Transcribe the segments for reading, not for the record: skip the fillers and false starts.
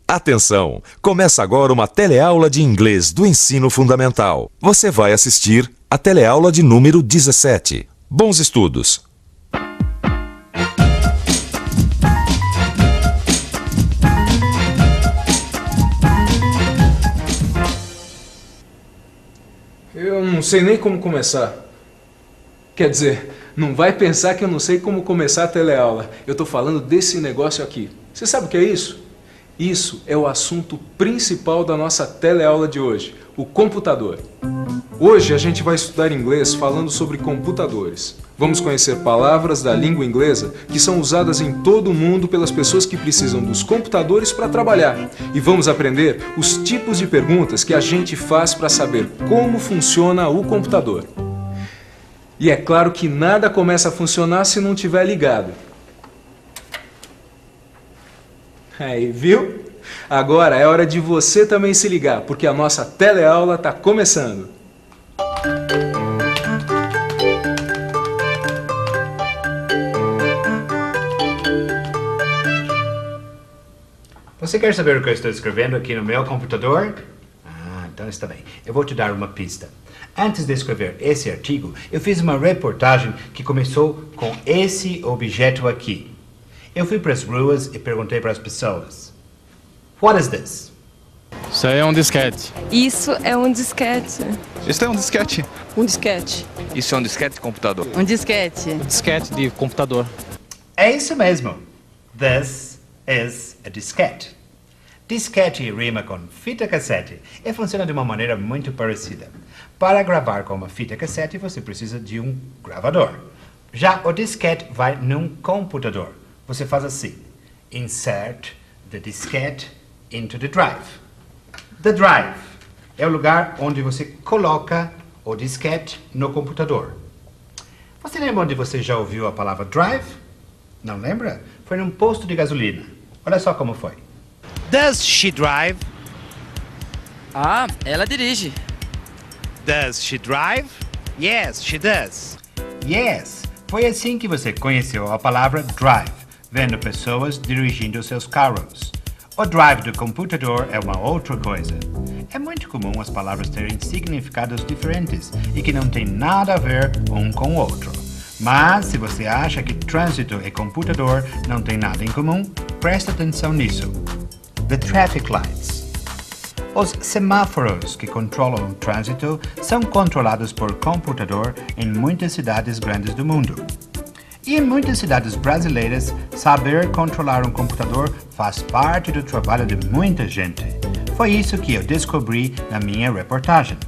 Atenção! Começa agora uma teleaula de inglês do ensino fundamental. Você vai assistir a teleaula de número 17. Bons estudos! Eu não sei nem como começar. Quer dizer, não vai pensar que eu não sei como começar a teleaula. Eu tô falando desse negócio aqui. Você sabe o que é isso? Isso é o assunto principal da nossa teleaula de hoje, o computador. Hoje a gente vai estudar inglês falando sobre computadores. Vamos conhecer palavras da língua inglesa que são usadas em todo o mundo pelas pessoas que precisam dos computadores para trabalhar. E vamos aprender os tipos de perguntas que a gente faz para saber como funciona o computador. E é claro que nada começa a funcionar se não estiver ligado. Aí, viu? Agora é hora de você também se ligar, porque a nossa teleaula está começando. Você quer saber o que eu estou escrevendo aqui no meu computador? Então está bem. Eu vou te dar uma pista. Antes de escrever esse artigo, eu fiz uma reportagem que começou com esse objeto aqui. Eu fui para as ruas e perguntei para as pessoas: What is this? Isso aí é um disquete. Isso é um disquete. Isso é um disquete. Um disquete. Isso é um disquete de computador. Um disquete. Disquete de computador. É isso mesmo. This is a disquete. Disquete rima com fita cassete e funciona de uma maneira muito parecida. Para gravar com uma fita cassete, você precisa de um gravador. Já o disquete vai num computador. Você faz assim: insert the diskette into the drive. The drive é o lugar onde você coloca o disquete no computador. Você lembra onde você já ouviu a palavra drive? Não lembra? Foi num posto de gasolina. Olha só como foi. Does she drive? Ah, ela dirige. Does she drive? Yes, she does. Yes, foi assim que você conheceu a palavra drive, vendo pessoas dirigindo seus carros. O drive do computador é uma outra coisa. É muito comum as palavras terem significados diferentes e que não têm nada a ver um com o outro. Mas, se você acha que trânsito e computador não têm nada em comum, presta atenção nisso. The traffic lights. Os semáforos que controlam o trânsito são controlados por computador em muitas cidades grandes do mundo. E em muitas cidades brasileiras, saber controlar um computador faz parte do trabalho de muita gente. Foi isso que eu descobri na minha reportagem.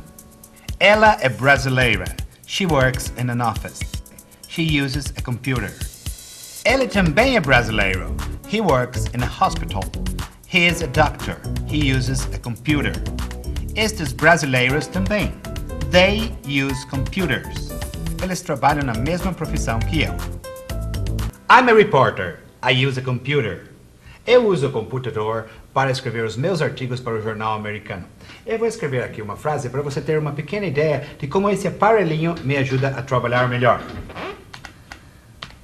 Ela é brasileira. She works in an office. She uses a computer. Ele também é brasileiro. He works in a hospital. He is a doctor. He uses a computer. Estes brasileiros também. They use computers. Eles trabalham na mesma profissão que eu. I'm a reporter. I use a computer. Eu uso o computador para escrever os meus artigos para o jornal americano. Eu vou escrever aqui uma frase para você ter uma pequena ideia de como esse aparelhinho me ajuda a trabalhar melhor.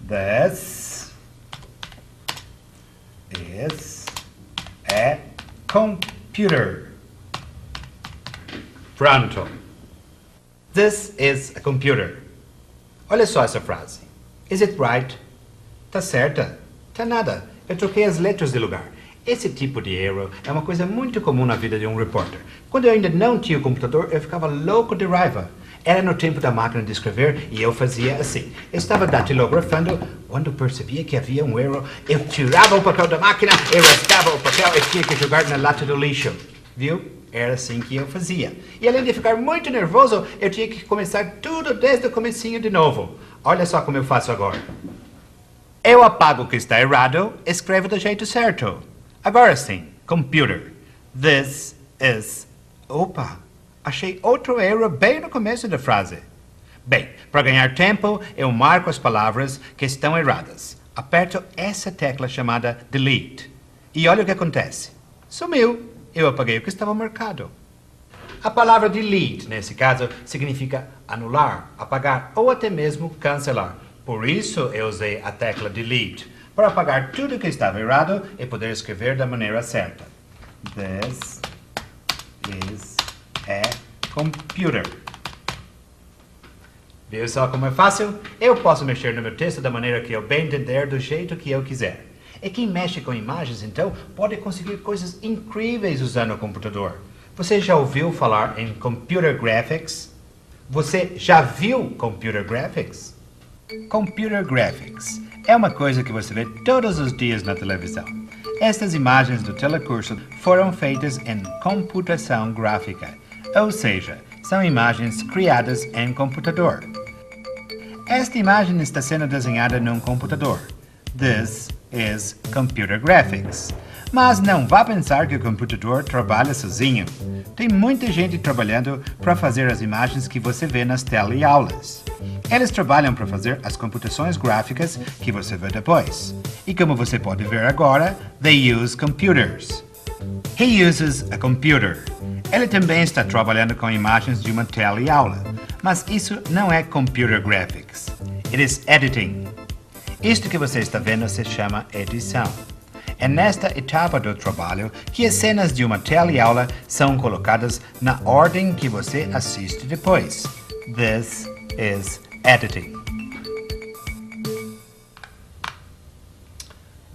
This is a computer. Pronto. This is a computer. Olha só essa frase. Is it right? Tá certa? Tá nada. Eu troquei as letras de lugar. Esse tipo de erro é uma coisa muito comum na vida de um repórter. Quando eu ainda não tinha o computador, eu ficava louco de raiva. Era no tempo da máquina de escrever e eu fazia assim. Eu estava datilografando, quando percebia que havia um erro, eu tirava o papel da máquina, eu rasgava o papel e tinha que jogar na lata do lixo. Viu? Era assim que eu fazia. E além de ficar muito nervoso, eu tinha que começar tudo desde o comecinho de novo. Olha só como eu faço agora. Eu apago o que está errado, escrevo do jeito certo. Agora sim, computer. This is... Opa, achei outro erro bem no começo da frase. Bem, para ganhar tempo, eu marco as palavras que estão erradas. Aperto essa tecla chamada delete. E olha o que acontece. Sumiu. Eu apaguei o que estava marcado. A palavra delete, nesse caso, significa anular, apagar ou até mesmo cancelar. Por isso, eu usei a tecla delete, para apagar tudo que estava errado e poder escrever da maneira certa. This is a computer. Viu só como é fácil? Eu posso mexer no meu texto da maneira que eu bem entender, do jeito que eu quiser. E quem mexe com imagens, então, pode conseguir coisas incríveis usando o computador. Você já ouviu falar em Computer Graphics? Você já viu Computer Graphics? Computer Graphics é uma coisa que você vê todos os dias na televisão. Estas imagens do telecurso foram feitas em computação gráfica, ou seja, são imagens criadas em computador. Esta imagem está sendo desenhada num computador. This is computer graphics. Mas não vá pensar que o computador trabalha sozinho. Tem muita gente trabalhando para fazer as imagens que você vê nas teleaulas. Eles trabalham para fazer as computações gráficas que você vê depois. E como você pode ver agora, they use computers. He uses a computer. Ele também está trabalhando com imagens de uma teleaula. Mas isso não é computer graphics. It is editing. Isto que você está vendo se chama edição. É nesta etapa do trabalho que as cenas de uma teleaula são colocadas na ordem que você assiste depois. This is editing.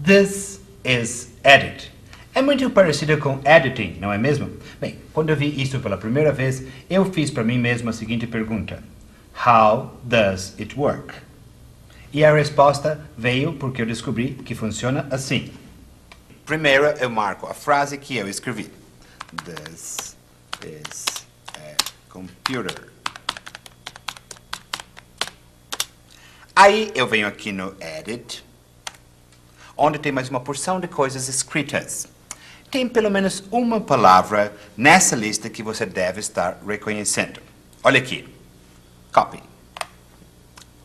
This is edit. É muito parecido com editing, não é mesmo? Bem, quando eu vi isso pela primeira vez, eu fiz para mim mesmo a seguinte pergunta: How does it work? E a resposta veio porque eu descobri que funciona assim. Primeiro eu marco a frase que eu escrevi. This is a computer. Aí eu venho aqui no Edit, onde tem mais uma porção de coisas escritas. Tem pelo menos uma palavra nessa lista que você deve estar reconhecendo. Olha aqui. Copy.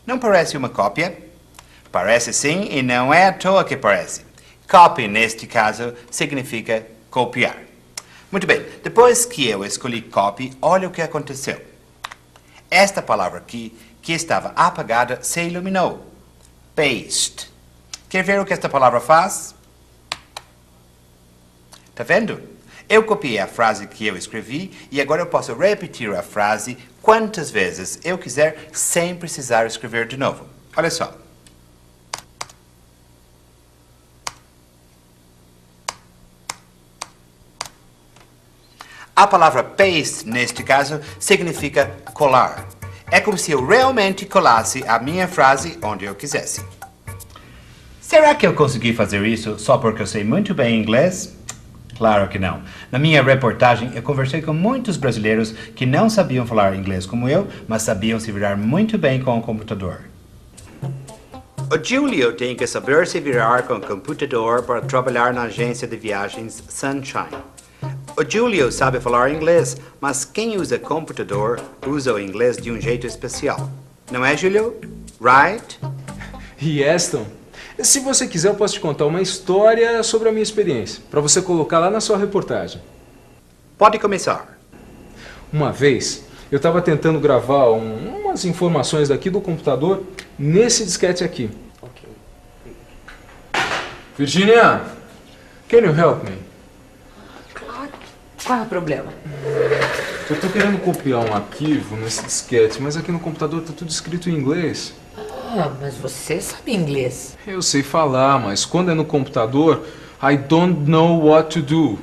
Não parece uma cópia? Parece sim, e não é à toa que parece. Copy, neste caso, significa copiar. Muito bem, depois que eu escolhi copy, olha o que aconteceu. Esta palavra aqui, que estava apagada, se iluminou. Paste. Quer ver o que esta palavra faz? Tá vendo? Eu copiei a frase que eu escrevi e agora eu posso repetir a frase quantas vezes eu quiser sem precisar escrever de novo. Olha só. A palavra paste, neste caso, significa colar. É como se eu realmente colasse a minha frase onde eu quisesse. Será que eu consegui fazer isso só porque eu sei muito bem inglês? Claro que não. Na minha reportagem, eu conversei com muitos brasileiros que não sabiam falar inglês como eu, mas sabiam se virar muito bem com o computador. O Júlio tem que saber se virar com o computador para trabalhar na agência de viagens Sunshine. O Júlio sabe falar inglês, mas quem usa computador usa o inglês de um jeito especial. Não é, Júlio? Right? E Aston, se você quiser, eu posso te contar uma história sobre a minha experiência, para você colocar lá na sua reportagem. Pode começar. Uma vez, eu estava tentando gravar umas informações daqui do computador nesse disquete aqui. Virginia, can you help me? Qual é o problema? Eu tô querendo copiar um arquivo nesse disquete, mas aqui no computador tá tudo escrito em inglês. Ah, mas você sabe inglês. Eu sei falar, mas quando é no computador, I don't know what to do.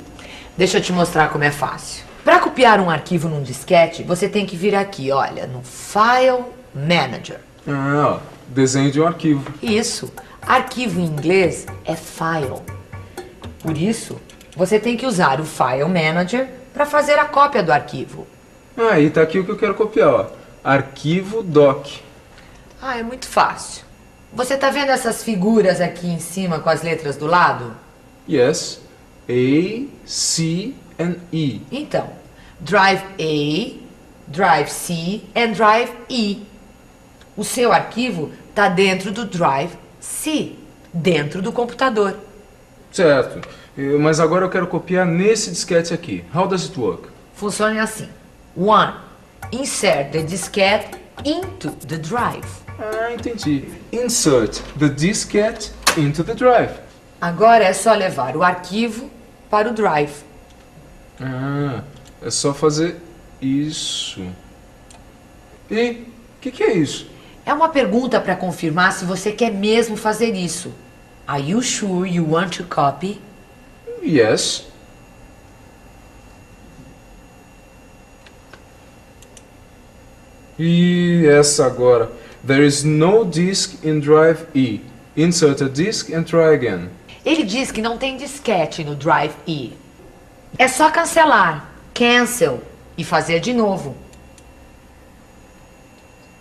Deixa eu te mostrar como é fácil. Para copiar um arquivo num disquete, você tem que vir aqui, olha, no File Manager. Ah, desenho de um arquivo. Isso. Arquivo em inglês é file. Por isso, você tem que usar o File Manager para fazer a cópia do arquivo. Aí tá aqui o que eu quero copiar, ó. Arquivo doc. Ah, é muito fácil. Você tá vendo essas figuras aqui em cima com as letras do lado? Yes. A, C and E. Então, Drive A, Drive C and Drive E. O seu arquivo tá dentro do Drive C, dentro do computador. Certo. Mas agora eu quero copiar nesse disquete aqui. How does it work? Funciona assim. 1. Insert the diskette into the drive. Ah, entendi. Insert the diskette into the drive. Agora é só levar o arquivo para o drive. Ah, é só fazer isso. E o que é isso? É uma pergunta para confirmar se você quer mesmo fazer isso. Are you sure you want to copy? Yes. E essa agora. There is no disk in drive E. Insert a disk and try again. Ele diz que não tem disquete no Drive E. É só cancelar, cancel, e fazer de novo.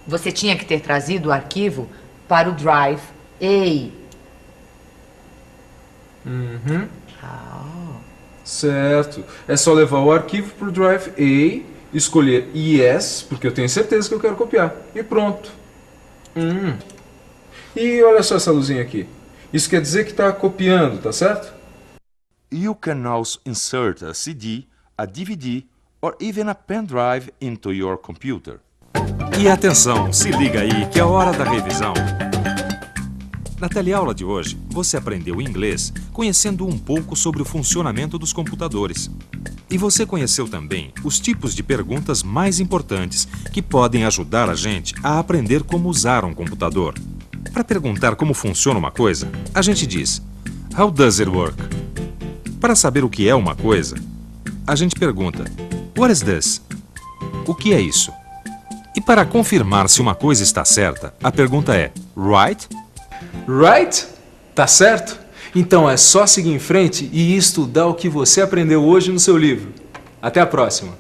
Você tinha que ter trazido o arquivo para o Drive A. Uhum. Certo. É só levar o arquivo para o Drive A, escolher Yes, porque eu tenho certeza que eu quero copiar. E pronto. E olha só essa luzinha aqui. Isso quer dizer que está copiando, tá certo? You can also insert a CD, a DVD or even a pen drive into your computer. E atenção, se liga aí que é hora da revisão. Na teleaula de hoje, você aprendeu inglês conhecendo um pouco sobre o funcionamento dos computadores. E você conheceu também os tipos de perguntas mais importantes que podem ajudar a gente a aprender como usar um computador. Para perguntar como funciona uma coisa, a gente diz How does it work? Para saber o que é uma coisa, a gente pergunta What is this? O que é isso? E para confirmar se uma coisa está certa, a pergunta é Right? Right? Tá certo? Então é só seguir em frente e estudar o que você aprendeu hoje no seu livro. Até a próxima!